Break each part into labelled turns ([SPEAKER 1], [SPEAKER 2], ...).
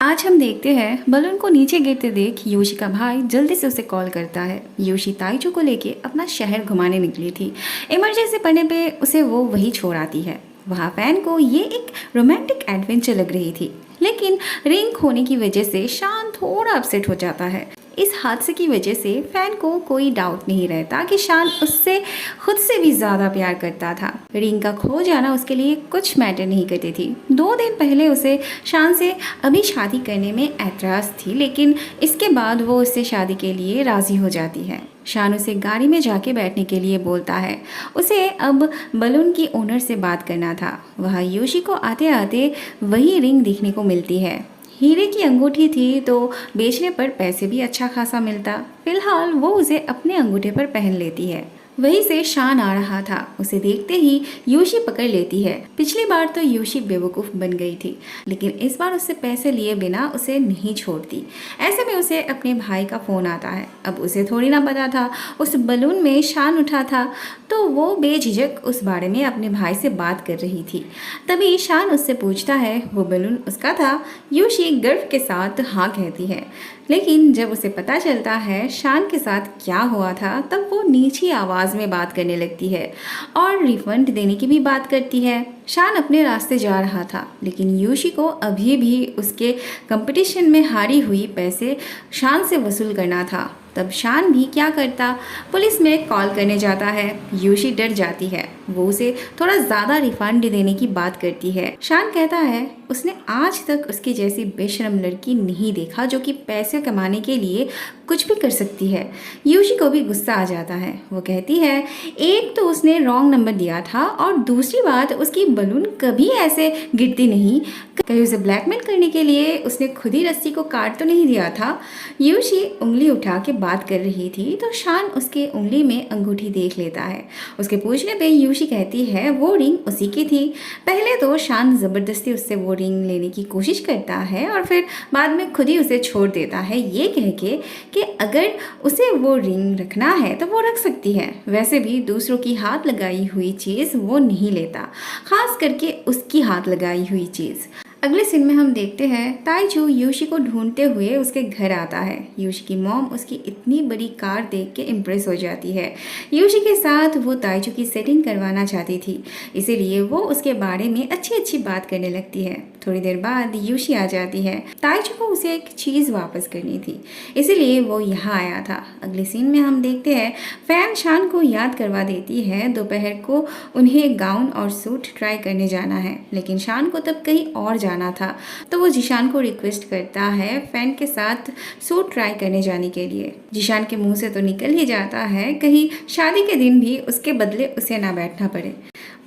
[SPEAKER 1] आज हम देखते हैं बलून को नीचे गिरते देख योशी का भाई जल्दी से उसे कॉल करता है। योशी ताइचू को लेके अपना शहर घुमाने निकली थी। इमरजेंसी पड़ने पे उसे वो वही छोड़ आती है। वहाँ फैन को ये एक रोमांटिक एडवेंचर लग रही थी, लेकिन रिंग खोने की वजह से शान थोड़ा अपसेट हो जाता है। इस हादसे की वजह से फैन को कोई डाउट नहीं रहता कि शान उससे खुद से भी ज़्यादा प्यार करता था। रिंग का खो जाना उसके लिए कुछ मैटर नहीं करती थी। 2 दिन पहले उसे शान से अभी शादी करने में ऐतराज़ थी, लेकिन इसके बाद वो उससे शादी के लिए राज़ी हो जाती है। शान उसे गाड़ी में जाके बैठने के लिए बोलता है। उसे अब बलून की ओनर से बात करना था। वह योशी को आते आते वही रिंग देखने को मिलती है। हीरे की अंगूठी थी तो बेचने पर पैसे भी अच्छा खासा मिलता। फिलहाल वो उसे अपने अंगूठे पर पहन लेती है। वहीं से शान आ रहा था। उसे देखते ही योशी पकड़ लेती है। पिछली बार तो योशी बेवकूफ़ बन गई थी, लेकिन इस बार उससे पैसे लिए बिना उसे नहीं छोड़ती। ऐसे में उसे अपने भाई का फ़ोन आता है। अब उसे थोड़ी ना पता था उस बलून में शान उठा था, तो वो बेझिझक उस बारे में अपने भाई से बात कर रही थी। तभी शान उससे पूछता है वो बलून उसका था। योशी गर्व के साथ हाँ कहती है, लेकिन जब उसे पता चलता है शान के साथ क्या हुआ था, तब वो नीची आवाज़ में बात करने लगती है और रिफंड देने की भी बात करती है। शान अपने रास्ते जा रहा था, लेकिन योशी को अभी भी उसके कंपटीशन में हारी हुई पैसे शान से वसूल करना था। तब शान भी क्या करता, पुलिस में कॉल करने जाता है। योशी डर जाती है। वो उसे थोड़ा ज़्यादा रिफंड देने की बात करती है। शान कहता है उसने आज तक उसकी जैसी बेशरम लड़की नहीं देखा जो कि पैसे कमाने के लिए कुछ भी कर सकती है। योशी को भी गुस्सा आ जाता है। वो कहती है एक तो उसने रॉन्ग नंबर दिया था और दूसरी बात उसकी बलून कभी ऐसे गिरती नहीं। कहीं उसे ब्लैकमेल करने के लिए उसने खुद ही रस्सी को काट तो नहीं दिया था। योशी उंगली उठा के बात कर रही थी तो शान उसके उंगली में अंगूठी देख लेता है। उसके पूछने पे योशी कहती है वो रिंग उसी की थी। पहले तो शान ज़बरदस्ती उससे वो रिंग लेने की कोशिश करता है और फिर बाद में खुद ही उसे छोड़ देता है, ये कह के कि अगर उसे वो रिंग रखना है तो वो रख सकती है। वैसे भी दूसरों की हाथ लगाई हुई चीज़ वो नहीं लेता, खास करके उसकी हाथ लगाई हुई चीज़। अगले सीन में हम देखते हैं ताइचू योशी को ढूंढते हुए उसके घर आता है। योशी की मॉम उसकी इतनी बड़ी कार देख के इम्प्रेस हो जाती है। योशी के साथ वो ताइचू की सेटिंग करवाना चाहती थी, इसीलिए वो उसके बारे में अच्छी अच्छी बात करने लगती है। थोड़ी देर बाद योशी आ जाती है। ताइचू को उसे एक चीज़ वापस करनी थी, इसीलिए वो यहाँ आया था। अगले सीन में हम देखते हैं फैन शान को याद करवा देती है दोपहर को उन्हें गाउन और सूट ट्राई करने जाना है, लेकिन शान को तब कहीं और जाना था। तो वो जिशान को रिक्वेस्ट करता है फैन के साथ सूट ट्राई करने जाने के लिए। जिशान के मुंह से तो निकल ही जाता है कहीं शादी के दिन भी उसके बदले उसे ना बैठना पड़े।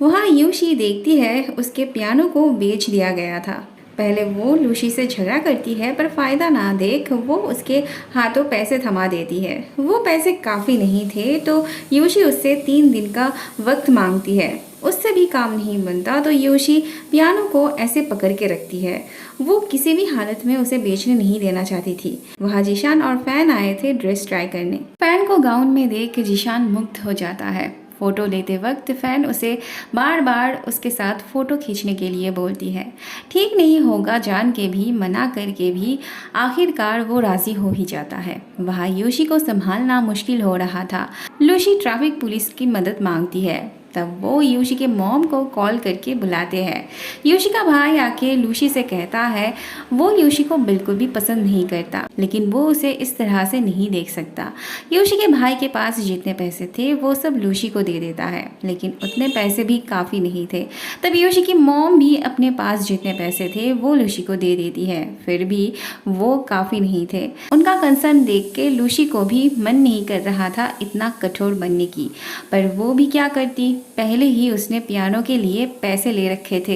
[SPEAKER 1] वहाँ योशी देखती है उसके पियानो को बेच दिया गया था। पहले वो लूशी से झगड़ा करती है, पर फ़ायदा ना देख वो उसके हाथों पैसे थमा देती है। वो पैसे काफ़ी नहीं थे तो योशी उससे 3 दिन का वक्त मांगती है। उससे भी काम नहीं बनता तो योशी पियानो को ऐसे पकड़ के रखती है। वो किसी भी हालत में उसे बेचने नहीं देना चाहती थी। वहाँ जिशान और फैन आए थे ड्रेस ट्राई करने। फैन को गाउन में देख जिशान मुग्ध हो जाता है। फ़ोटो लेते वक्त फैन उसे बार बार उसके साथ फ़ोटो खींचने के लिए बोलती है। ठीक नहीं होगा जान के भी, मना करके भी आखिरकार वो राज़ी हो ही जाता है। वहाँ योशी को संभालना मुश्किल हो रहा था। लूशी ट्रैफिक पुलिस की मदद मांगती है। तब वो योशी के मॉम को कॉल करके बुलाते हैं। योशी का भाई आके लूशी से कहता है वो योशी को बिल्कुल भी पसंद नहीं करता, लेकिन वो उसे इस तरह से नहीं देख सकता। योशी के भाई के पास जितने पैसे थे वो सब लूशी को दे देता है, लेकिन उतने पैसे भी काफ़ी नहीं थे। तब योशी की मॉम भी अपने पास जितने पैसे थे वो लूशी को दे देती है, फिर भी वो काफ़ी नहीं थे। उनका कंसर्न देख के लूशी को भी मन नहीं कर रहा था इतना कठोर बनने की, पर वो भी क्या करती, पहले ही उसने पियानो के लिए पैसे ले रखे थे।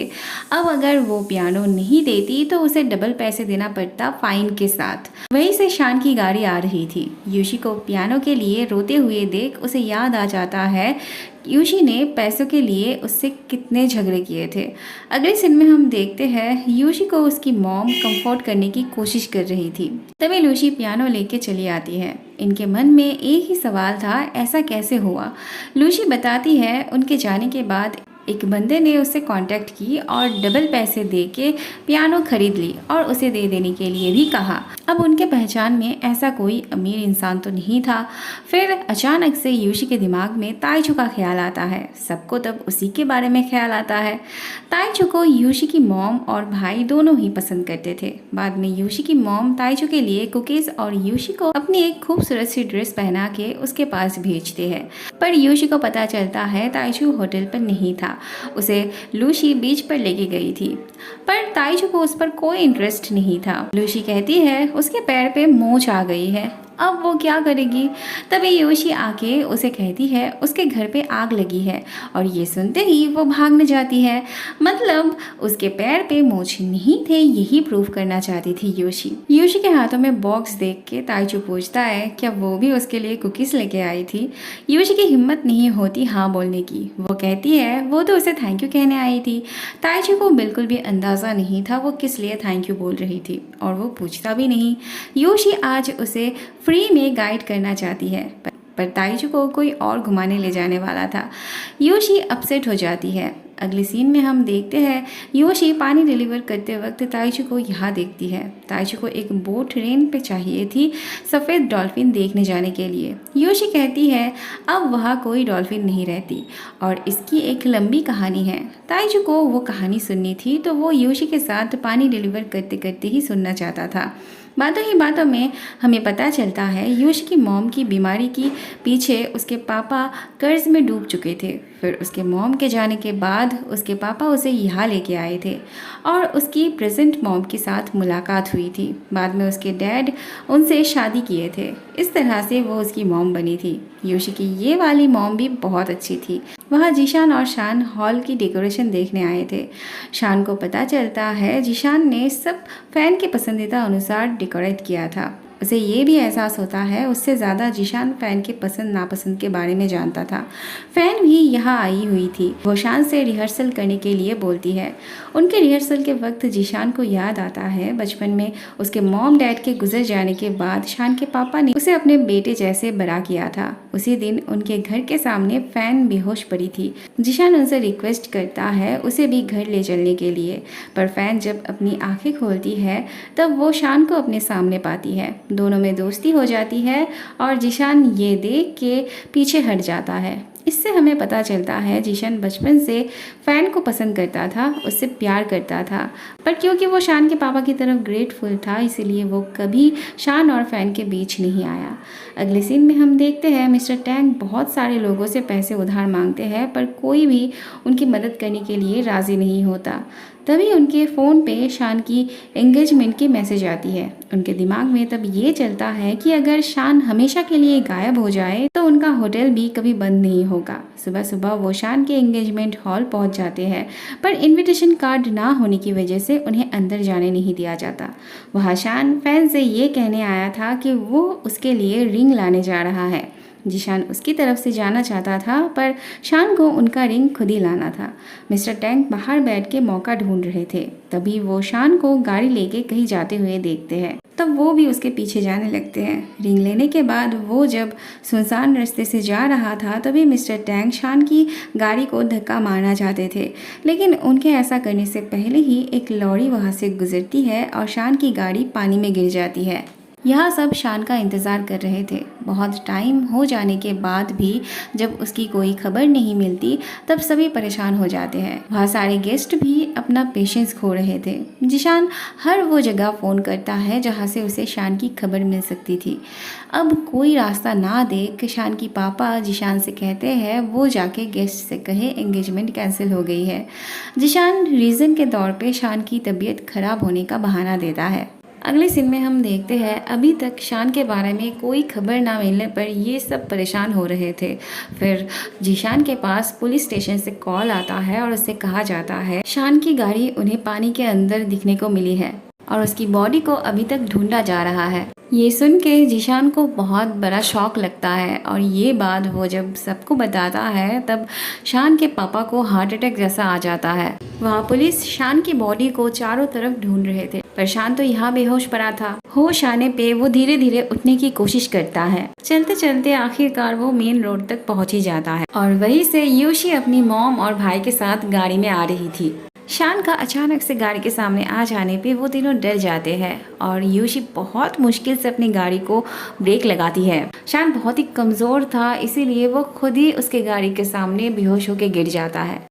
[SPEAKER 1] अब अगर वो पियानो नहीं देती तो उसे डबल पैसे देना पड़ता फाइन के साथ। वहीं से शान की गाड़ी आ रही थी। योशी को पियानो के लिए रोते हुए देख उसे याद आ जाता है योशी ने पैसों के लिए उससे कितने झगड़े किए थे। अगले सीन में हम देखते हैं योशी को उसकी मॉम कंफर्ट करने की कोशिश कर रही थी। तभी लूशी पियानो लेके चली आती है। इनके मन में एक ही सवाल था, ऐसा कैसे हुआ। लूशी बताती है उनके जाने के बाद एक बंदे ने उससे कांटेक्ट की और डबल पैसे दे के पियानो खरीद ली और उसे दे देने के लिए भी कहा। अब उनके पहचान में ऐसा कोई अमीर इंसान तो नहीं था। फिर अचानक से योशी के दिमाग में ताइचू का ख्याल आता है। सबको तब उसी के बारे में ख्याल आता है। ताइचू को योशी की मॉम और भाई दोनों ही पसंद करते थे। बाद में योशी की मॉम ताइचू के लिए कुकीज़ और योशी को अपनी एक खूबसूरत सी ड्रेस पहना के उसके पास भेजते हैं। पर योशी को पता चलता है ताइचू होटल पर नहीं था। उसे लूसी बीच पर लेके गई थी, पर ताइचू को उस पर कोई इंटरेस्ट नहीं था। लूसी कहती है उसके पैर पे मोच आ गई है, अब वो क्या करेगी। तभी योशी आके उसे कहती है उसके घर पे आग लगी है और ये सुनते ही वो भागने जाती है। मतलब उसके पैर पे मोच नहीं थे, यही प्रूव करना चाहती थी योशी। योशी के हाथों में बॉक्स देख के ताइचू पूछता है क्या वो भी उसके लिए कुकीज़ लेके आई थी। योशी की हिम्मत नहीं होती हाँ बोलने की। वो कहती है वो तो उसे थैंक यू कहने आई थी। ताइचू को बिल्कुल भी अंदाज़ा नहीं था वो किस लिए थैंक यू बोल रही थी और वो पूछता भी नहीं। योशी आज उसे फ्री में गाइड करना चाहती है, पर ताइचू को कोई और घुमाने ले जाने वाला था। योशी अपसेट हो जाती है। अगले सीन में हम देखते हैं योशी पानी डिलीवर करते वक्त ताइचू को यहाँ देखती है। ताइचू को एक बोट रेंट पे चाहिए थी सफ़ेद डॉल्फिन देखने जाने के लिए। योशी कहती है अब वहाँ कोई डॉल्फिन नहीं रहती और इसकी एक लंबी कहानी है। ताइचू को वो कहानी सुननी थी तो वो योशी के साथ पानी डिलीवर करते करते ही सुनना चाहता था। बातों ही बातों में हमें पता चलता है योशी की मॉम की बीमारी की पीछे उसके पापा कर्ज में डूब चुके थे। फिर उसके मॉम के जाने के बाद उसके पापा उसे यहाँ लेके आए थे और उसकी प्रेजेंट मॉम के साथ मुलाकात हुई थी। बाद में उसके डैड उनसे शादी किए थे। इस तरह से वो उसकी मॉम बनी थी। योशी की ये वाली मॉम भी बहुत अच्छी थी। वहाँ जीशान और शान हॉल की डेकोरेशन देखने आए थे। शान को पता चलता है जीशान ने सब फैन के पसंदीदा अनुसार डेकोरेट किया था। उसे ये भी एहसास होता है उससे ज़्यादा जीशान फ़ैन के पसंद नापसंद के बारे में जानता था। फ़ैन भी यहाँ आई हुई थी। वो शान से रिहर्सल करने के लिए बोलती है। उनके रिहर्सल के वक्त जीशान को याद आता है बचपन में उसके मॉम डैड के गुजर जाने के बाद शान के पापा ने उसे अपने बेटे जैसे बड़ा किया था। उसी दिन उनके घर के सामने फ़ैन बेहोश पड़ी थी। जीशान उनसे रिक्वेस्ट करता है उसे भी घर ले चलने के लिए, पर फ़ैन जब अपनी आंखें खोलती है तब वो शान को अपने सामने पाती है। दोनों में दोस्ती हो जाती है और जीशान ये देख के पीछे हट जाता है। इससे हमें पता चलता है जीशान बचपन से फ़ैन को पसंद करता था, उससे प्यार करता था, पर क्योंकि वो शान के पापा की तरफ ग्रेटफुल था इसीलिए वो कभी शान और फ़ैन के बीच नहीं आया। अगले सीन में हम देखते हैं मिस्टर टैंग बहुत सारे लोगों से पैसे उधार मांगते हैं पर कोई भी उनकी मदद करने के लिए राज़ी नहीं होता। तभी उनके फ़ोन पे शान की एंगेजमेंट की मैसेज आती है। उनके दिमाग में तब ये चलता है कि अगर शान हमेशा के लिए गायब हो जाए तो उनका होटल भी कभी बंद नहीं होगा। सुबह सुबह वो शान के एंगेजमेंट हॉल पहुंच जाते हैं, पर इनविटेशन कार्ड ना होने की वजह से उन्हें अंदर जाने नहीं दिया जाता। वहाँ शान फैन से ये कहने आया था कि वो उसके लिए रिंग लाने जा रहा है। जीशान उसकी तरफ से जाना चाहता था पर शान को उनका रिंग खुद ही लाना था। मिस्टर टैंक बाहर बैठ के मौका ढूंढ रहे थे। तभी वो शान को गाड़ी लेके कहीं जाते हुए देखते हैं। तब वो भी उसके पीछे जाने लगते हैं। रिंग लेने के बाद वो जब सुनसान रास्ते से जा रहा था तभी मिस्टर टैंक शान की गाड़ी को धक्का मारना चाहते थे, लेकिन उनके ऐसा करने से पहले ही एक लॉरी वहाँ से गुजरती है और शान की गाड़ी पानी में गिर जाती है। यहाँ सब शान का इंतज़ार कर रहे थे। बहुत टाइम हो जाने के बाद भी जब उसकी कोई खबर नहीं मिलती तब सभी परेशान हो जाते हैं। वहाँ सारे गेस्ट भी अपना पेशेंस खो रहे थे। जीशान हर वो जगह फ़ोन करता है जहाँ से उसे शान की खबर मिल सकती थी। अब कोई रास्ता ना देख शान की पापा जीशान से कहते हैं वो जाके गेस्ट से कहे एंगेजमेंट कैंसिल हो गई है। जीशान रीज़न के तौर पे शान की तबीयत खराब होने का बहाना देता है। अगले सीन में हम देखते हैं अभी तक शान के बारे में कोई खबर ना मिलने पर ये सब परेशान हो रहे थे। फिर जीशान के पास पुलिस स्टेशन से कॉल आता है और उससे कहा जाता है शान की गाड़ी उन्हें पानी के अंदर दिखने को मिली है और उसकी बॉडी को अभी तक ढूंढा जा रहा है। ये सुन के जीशान को बहुत बड़ा शौक लगता है और ये बात वो जब सबको बताता है तब शान के पापा को हार्ट अटैक जैसा आ जाता है। वहाँ पुलिस शान की बॉडी को चारों तरफ ढूंढ रहे थे पर शान तो यहाँ बेहोश पड़ा था। होश आने पे वो धीरे धीरे उठने की कोशिश करता है। चलते चलते आखिरकार वो मेन रोड तक पहुंच ही जाता है और वहीं से योशी अपनी मॉम और भाई के साथ गाड़ी में आ रही थी। शान का अचानक से गाड़ी के सामने आ जाने पे वो तीनों डर जाते हैं और योशी बहुत मुश्किल से अपनी गाड़ी को ब्रेक लगाती है। शान बहुत ही कमजोर था इसीलिए वो खुद ही उसके गाड़ी के सामने बेहोश होकर गिर जाता है।